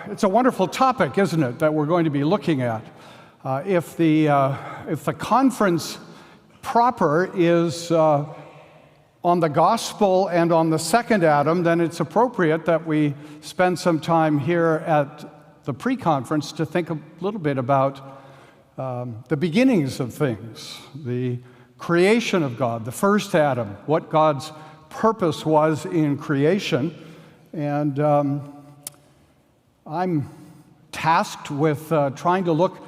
it's a wonderful topic, isn't it, that we're going to be looking at. If the conference proper is on the gospel and on the second Adam, then it's appropriate that we spend some time here at the pre-conference to think a little bit about the beginnings of things, the creation of God, the first Adam, what God's purpose was in creation. And I'm tasked with trying to look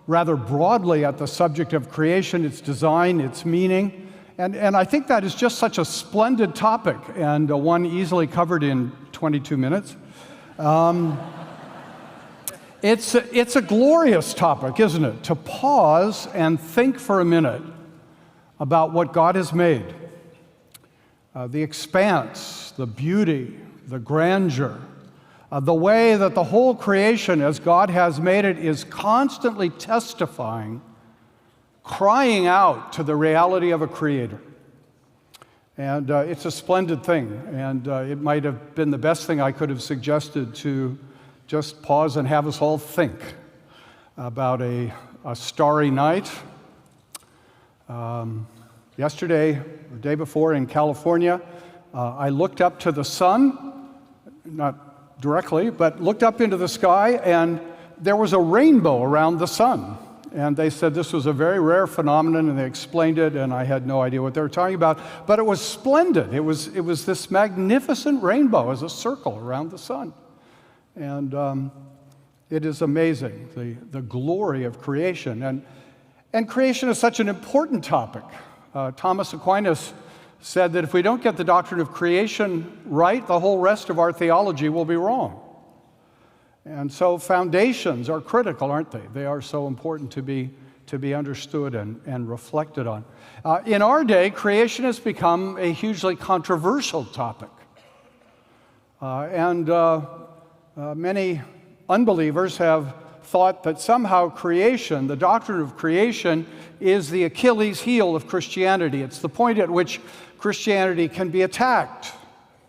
rather broadly at the subject of creation, its design, its meaning. And I think that is just such a splendid topic, and one easily covered in 22 minutes. It's a glorious topic, isn't it? To pause and think for a minute about what God has made. The expanse, the beauty, the grandeur, the way that the whole creation, as God has made it, is constantly testifying, crying out to the reality of a creator. And it's a splendid thing, and it might have been the best thing I could have suggested to just pause and have us all think about a starry night. Yesterday, the day before in California, I looked up to the sun, not directly, but looked up into the sky, and there was a rainbow around the sun. And they said this was a very rare phenomenon, and they explained it, and I had no idea what they were talking about. But it was splendid. It was this magnificent rainbow as a circle around the sun. And it is amazing, the glory of creation. And creation is such an important topic. Thomas Aquinas said that if we don't get the doctrine of creation right, the whole rest of our theology will be wrong. And so foundations are critical, aren't they? They are so important to be understood and reflected on. In our day, creation has become a hugely controversial topic. Many unbelievers have thought that somehow creation, the doctrine of creation, is the Achilles heel of Christianity. It's the point at which Christianity can be attacked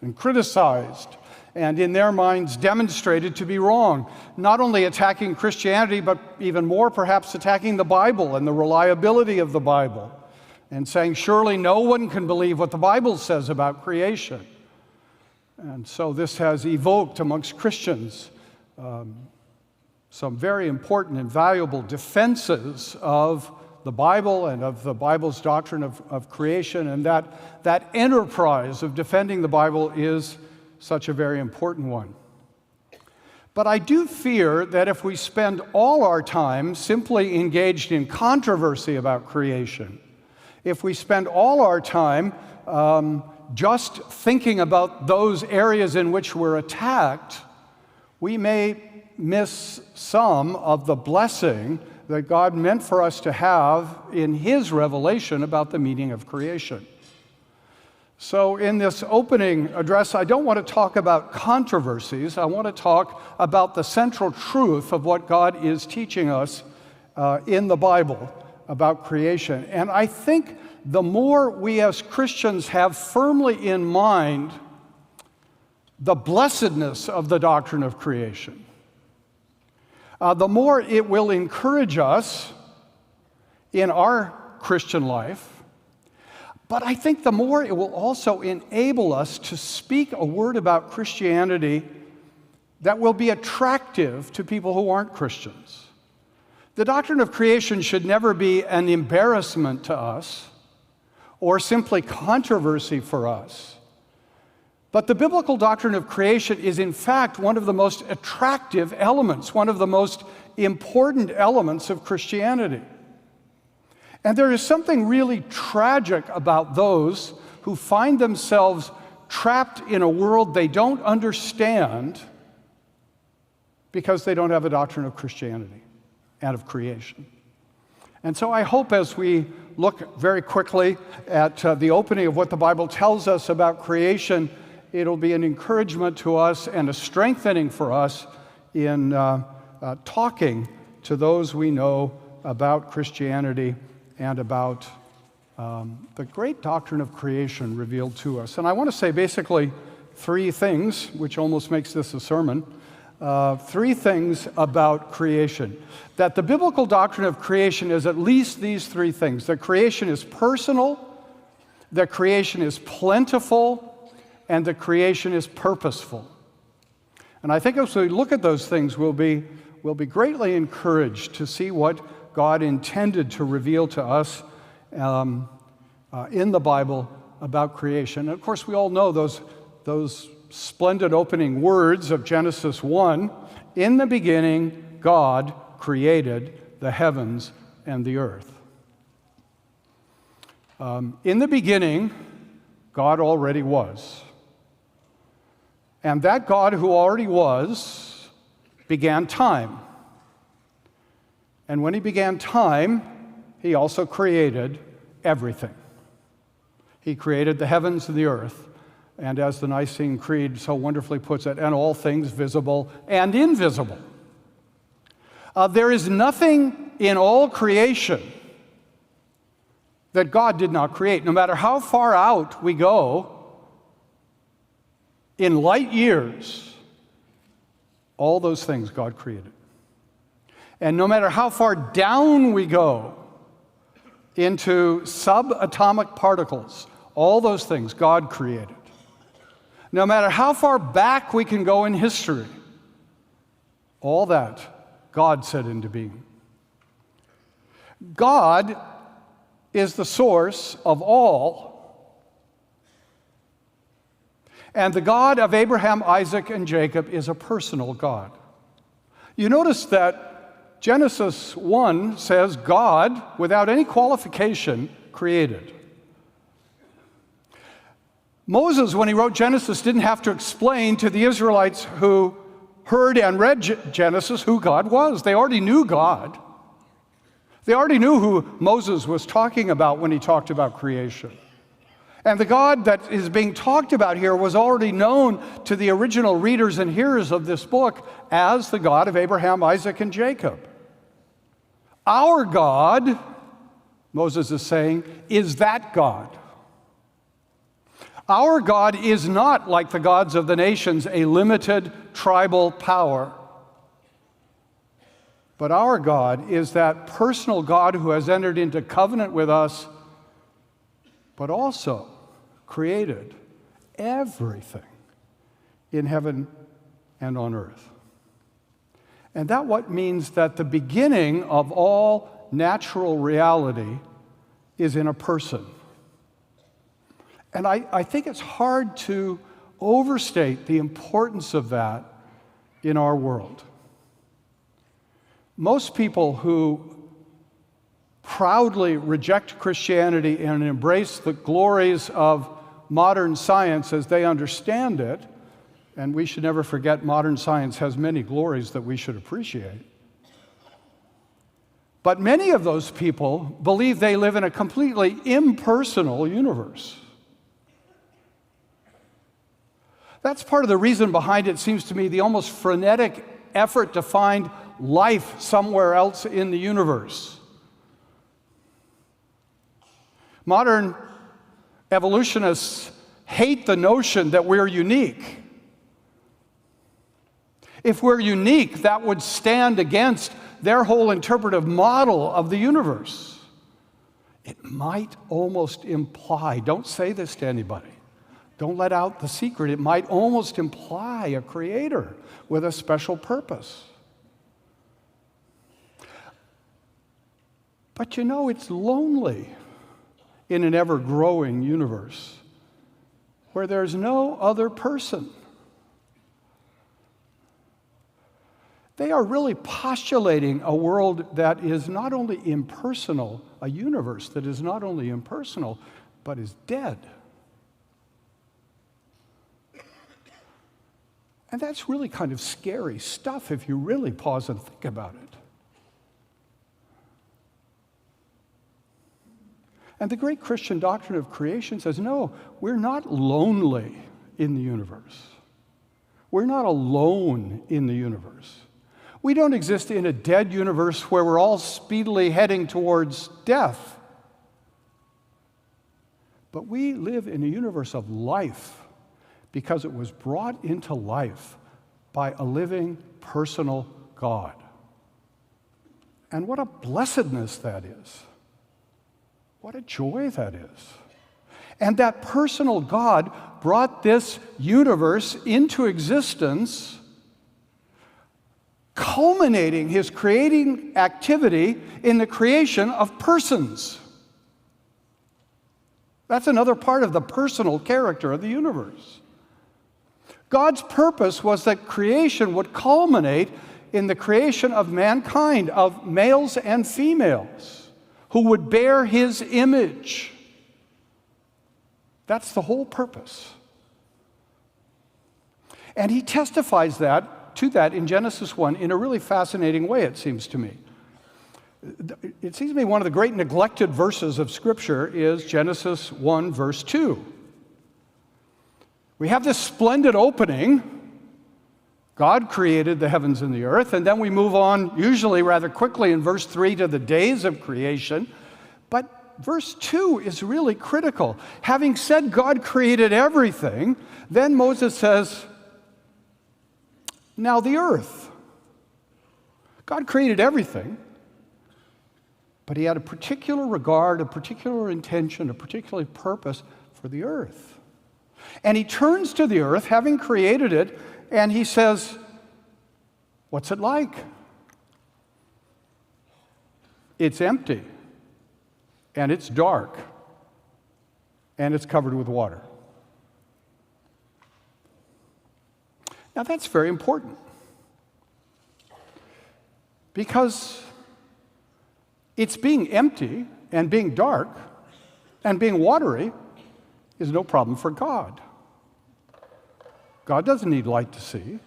and criticized, and in their minds demonstrated to be wrong. Not only attacking Christianity, but even more perhaps attacking the Bible and the reliability of the Bible, and saying surely no one can believe what the Bible says about creation. And so this has evoked amongst Christians some very important and valuable defenses of the Bible and of the Bible's doctrine of creation, and that enterprise of defending the Bible is such a very important one. But I do fear that if we spend all our time simply engaged in controversy about creation, if we spend all our time just thinking about those areas in which we're attacked, we may miss some of the blessing that God meant for us to have in His revelation about the meaning of creation. So in this opening address, I don't want to talk about controversies. I want to talk about the central truth of what God is teaching us in the Bible about creation. And I think the more we as Christians have firmly in mind the blessedness of the doctrine of creation, the more it will encourage us in our Christian life. But I think the more it will also enable us to speak a word about Christianity that will be attractive to people who aren't Christians. The doctrine of creation should never be an embarrassment to us or simply controversy for us. But the biblical doctrine of creation is, in fact, one of the most attractive elements, one of the most important elements of Christianity. And there is something really tragic about those who find themselves trapped in a world they don't understand because they don't have a doctrine of Christianity and of creation. And so I hope as we look very quickly at the opening of what the Bible tells us about creation, it'll be an encouragement to us and a strengthening for us in talking to those we know about Christianity and about the great doctrine of creation revealed to us. And I want to say basically three things, which almost makes this a sermon. three things about creation. That the biblical doctrine of creation is at least these three things: that creation is personal, that creation is plentiful, and that creation is purposeful. And I think as we look at those things, we'll be greatly encouraged to see what God intended to reveal to us in the Bible about creation. And of course, we all know those splendid opening words of Genesis 1, "In the beginning, God created the heavens and the earth." In the beginning, God already was. And that God who already was began time. And when he began time, he also created everything. He created the heavens and the earth. And as the Nicene Creed so wonderfully puts it, and all things visible and invisible. There is nothing in all creation that God did not create. No matter how far out we go, in light years, all those things God created. And no matter how far down we go into subatomic particles, all those things God created. No matter how far back we can go in history, all that God set into being. God is the source of all. And the God of Abraham, Isaac, and Jacob is a personal God. You notice that Genesis 1 says God, without any qualification, created. Moses, when he wrote Genesis, didn't have to explain to the Israelites who heard and read Genesis who God was. They already knew God. They already knew who Moses was talking about when he talked about creation. And the God that is being talked about here was already known to the original readers and hearers of this book as the God of Abraham, Isaac, and Jacob. Our God, Moses is saying, is that God. Our God is not, like the gods of the nations, a limited tribal power. But our God is that personal God who has entered into covenant with us, but also created everything in heaven and on earth. And that what means that the beginning of all natural reality is in a person. And I think it's hard to overstate the importance of that in our world. Most people who proudly reject Christianity and embrace the glories of modern science as they understand it, and we should never forget modern science has many glories that we should appreciate. But many of those people believe they live in a completely impersonal universe. That's part of the reason behind, it seems to me, the almost frenetic effort to find life somewhere else in the universe. Modern evolutionists hate the notion that we're unique. If we're unique, that would stand against their whole interpretive model of the universe. It might almost imply, don't say this to anybody, don't let out the secret, it might almost imply a creator with a special purpose. But you know, it's lonely in an ever-growing universe where there's no other person. They are really postulating a world that is not only impersonal, a universe that is not only impersonal, but is dead. And that's really kind of scary stuff if you really pause and think about it. And the great Christian doctrine of creation says, no, we're not lonely in the universe. We're not alone in the universe. We don't exist in a dead universe where we're all speedily heading towards death. But we live in a universe of life because it was brought into life by a living, personal God. And what a blessedness that is. What a joy that is. And that personal God brought this universe into existence, culminating his creating activity in the creation of persons. That's another part of the personal character of the universe. God's purpose was that creation would culminate in the creation of mankind, of males and females, who would bear his image. That's the whole purpose. And he testifies to that in Genesis 1 in a really fascinating way, it seems to me. It seems to me one of the great neglected verses of Scripture is Genesis 1, verse 2. We have this splendid opening. God created the heavens and the earth, and then we move on, usually rather quickly in verse 3, to the days of creation. But verse 2 is really critical. Having said God created everything, then Moses says, now the earth. God created everything, but he had a particular regard, a particular intention, a particular purpose for the earth. And he turns to the earth, having created it, and he says, what's it like? It's empty, and it's dark, and it's covered with water. Now that's very important, because it's being empty and being dark and being watery is no problem for God. God doesn't need light to see.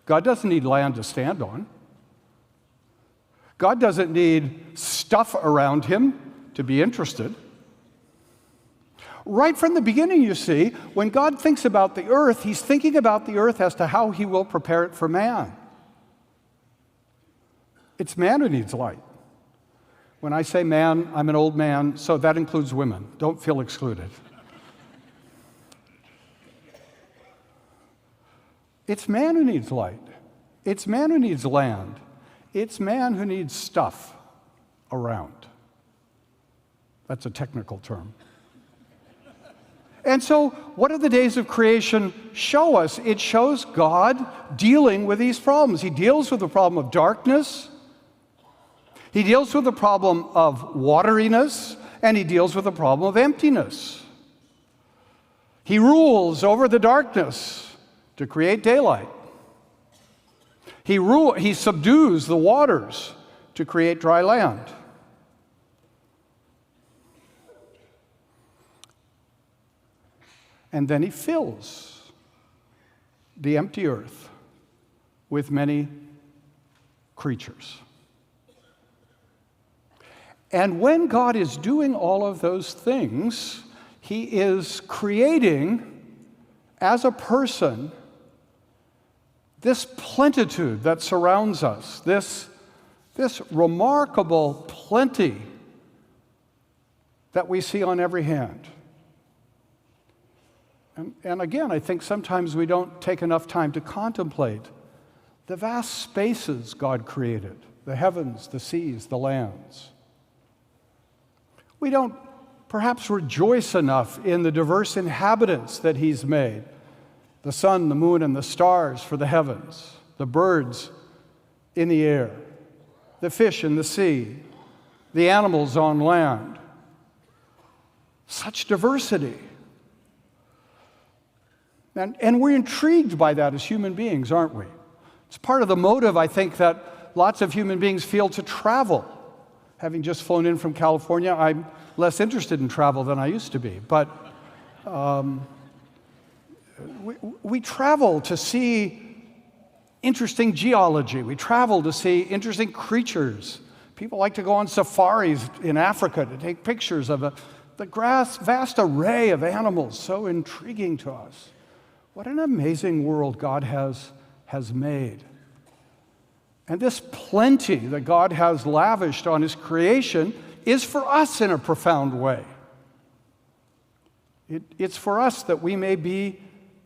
God doesn't need land to stand on. God doesn't need stuff around him to be interested. Right from the beginning, you see, when God thinks about the earth, he's thinking about the earth as to how he will prepare it for man. It's man who needs light. When I say man, I'm an old man, so that includes women. Don't feel excluded. It's man who needs light. It's man who needs land. It's man who needs stuff around. That's a technical term. And so, what do the days of creation show us? It shows God dealing with these problems. He deals with the problem of darkness, he deals with the problem of wateriness, and he deals with the problem of emptiness. He rules over the darkness to create daylight. He subdues the waters to create dry land. And then he fills the empty earth with many creatures. And when God is doing all of those things, he is creating, as a person, this plenitude that surrounds us, this remarkable plenty that we see on every hand. And again, I think sometimes we don't take enough time to contemplate the vast spaces God created, the heavens, the seas, the lands. We don't perhaps rejoice enough in the diverse inhabitants that he's made, the sun, the moon, and the stars for the heavens, the birds in the air, the fish in the sea, the animals on land. Such diversity. And we're intrigued by that as human beings, aren't we? It's part of the motive, I think, that lots of human beings feel to travel. Having just flown in from California, I'm less interested in travel than I used to be. But we travel to see interesting geology. We travel to see interesting creatures. People like to go on safaris in Africa to take pictures of the vast array of animals, so intriguing to us. What an amazing world God has made. And this plenty that God has lavished on his creation is for us in a profound way. It's for us that we may be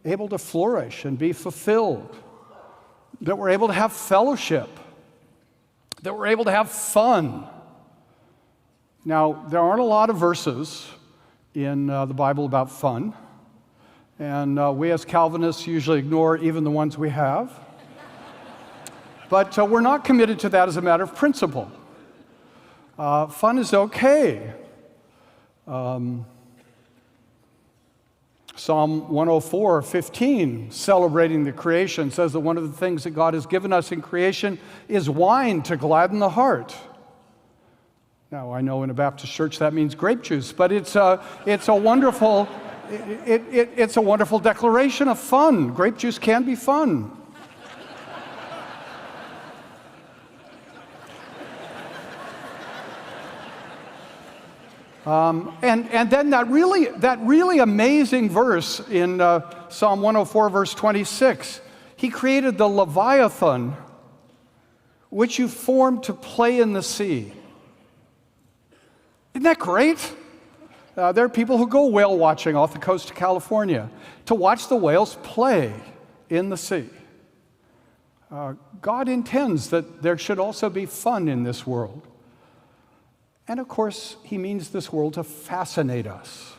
able to flourish and be fulfilled that we're able to have fellowship, that we're able to have fun. Now, there aren't a lot of verses in the Bible about fun, and we as Calvinists usually ignore even the ones we have. But we're not committed to that as a matter of principle. Fun is okay. Psalm 104:15, celebrating the creation, says that one of the things that God has given us in creation is wine to gladden the heart. Now, I know in a Baptist church that means grape juice, but it's a wonderful declaration of fun. Grape juice can be fun. And then that really amazing verse in Psalm 104, verse 26. He created the Leviathan, which you formed to play in the sea. Isn't that great? There are people who go whale watching off the coast of California to watch the whales play in the sea. God intends that there should also be fun in this world. And of course, he means this world to fascinate us.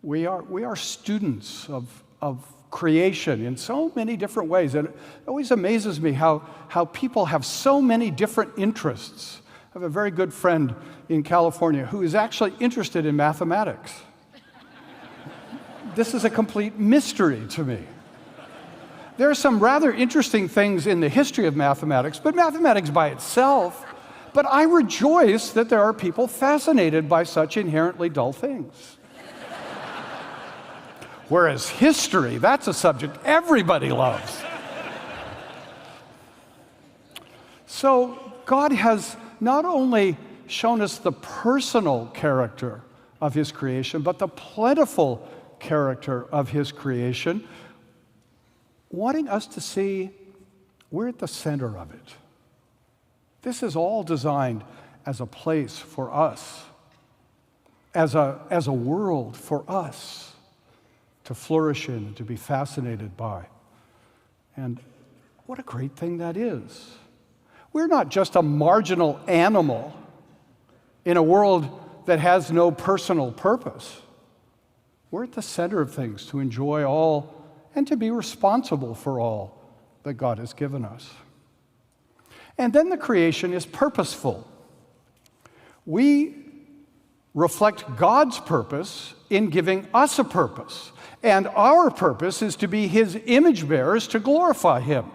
We are students of creation in so many different ways. And it always amazes me how people have so many different interests. I have a very good friend in California who is actually interested in mathematics. This is a complete mystery to me. There are some rather interesting things in the history of mathematics, but mathematics by itself. But I rejoice that there are people fascinated by such inherently dull things. Whereas history, that's a subject everybody loves. So God has not only shown us the personal character of his creation, but the plentiful character of his creation, wanting us to see we're at the center of it. This is all designed as a place for us, as a world for us to flourish in and to be fascinated by. And what a great thing that is. We're not just a marginal animal in a world that has no personal purpose. We're at the center of things to enjoy all and to be responsible for all that God has given us. And then the creation is purposeful. We reflect God's purpose in giving us a purpose. And our purpose is to be his image bearers to glorify him.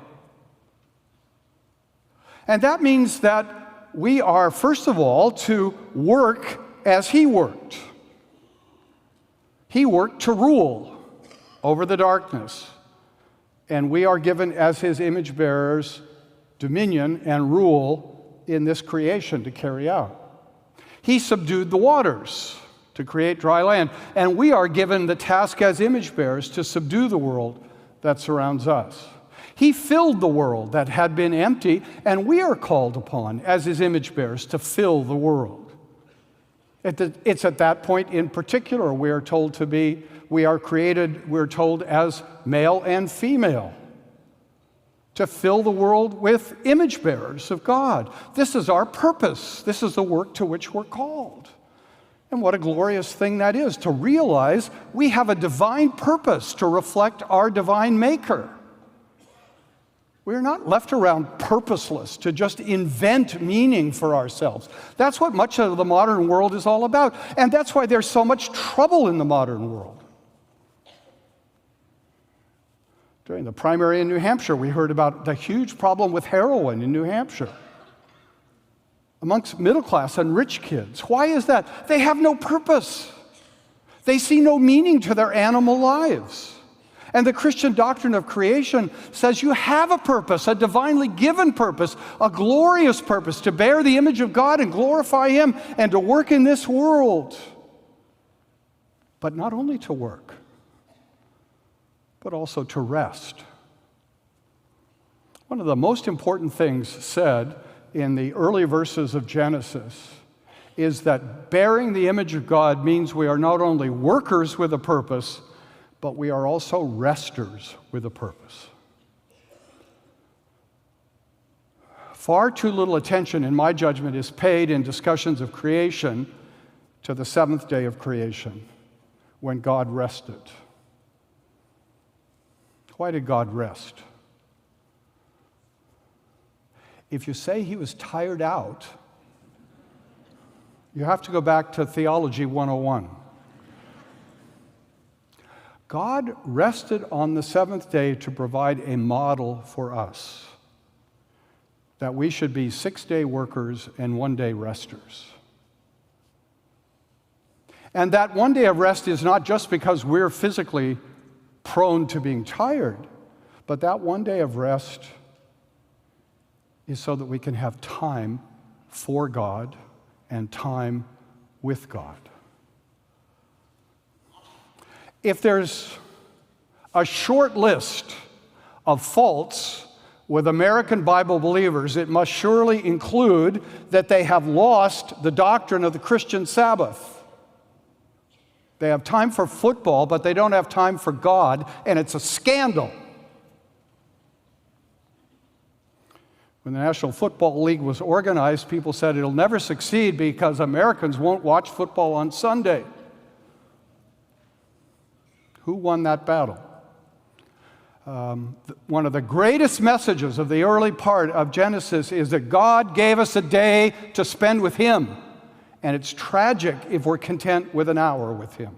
And that means that we are, first of all, to work as he worked. He worked to rule over the darkness. And we are given as his image bearers dominion and rule in this creation to carry out. He subdued the waters to create dry land, and we are given the task as image bearers to subdue the world that surrounds us. He filled the world that had been empty, and we are called upon as his image bearers to fill the world. It's at that point in particular we are told we're told as male and female, to fill the world with image bearers of God. This is our purpose. This is the work to which we're called. And what a glorious thing that is, to realize we have a divine purpose to reflect our divine Maker. We're not left around purposeless to just invent meaning for ourselves. That's what much of the modern world is all about. And that's why there's so much trouble in the modern world. During the primary in New Hampshire, we heard about the huge problem with heroin in New Hampshire amongst middle class and rich kids. Why is that? They have no purpose. They see no meaning to their animal lives. And the Christian doctrine of creation says you have a purpose, a divinely given purpose, a glorious purpose to bear the image of God and glorify him and to work in this world. But not only to work, but also to rest. One of the most important things said in the early verses of Genesis is that bearing the image of God means we are not only workers with a purpose, but we are also resters with a purpose. Far too little attention, in my judgment, is paid in discussions of creation to the seventh day of creation, when God rested. Why did God rest? If you say he was tired out, you have to go back to Theology 101. God rested on the seventh day to provide a model for us, that we should be 6-day workers and 1-day resters. And that 1 day of rest is not just because we're physically prone to being tired, but that 1 day of rest is so that we can have time for God and time with God. If there's a short list of faults with American Bible believers, it must surely include that they have lost the doctrine of the Christian Sabbath. They have time for football, but they don't have time for God, and it's a scandal. When the National Football League was organized, people said it'll never succeed because Americans won't watch football on Sunday. Who won that battle? One of the greatest messages of the early part of Genesis is that God gave us a day to spend with Him. And it's tragic if we're content with an hour with Him.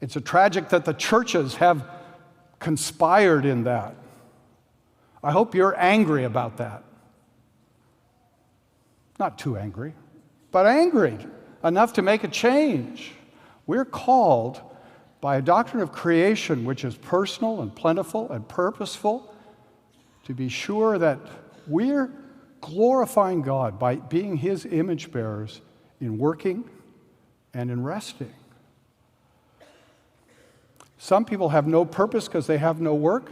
It's tragic that the churches have conspired in that. I hope you're angry about that. Not too angry, but angry enough to make a change. We're called by a doctrine of creation which is personal and plentiful and purposeful to be sure that we're glorifying God by being His image bearers in working and in resting. Some people have no purpose because they have no work,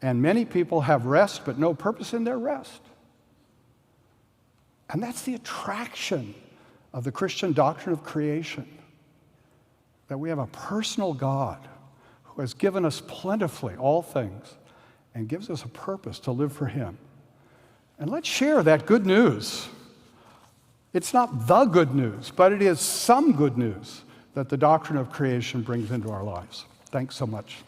and many people have rest but no purpose in their rest. And that's the attraction of the Christian doctrine of creation, that we have a personal God who has given us plentifully all things and gives us a purpose to live for Him. And let's share that good news. It's not the good news, but it is some good news that the doctrine of creation brings into our lives. Thanks so much.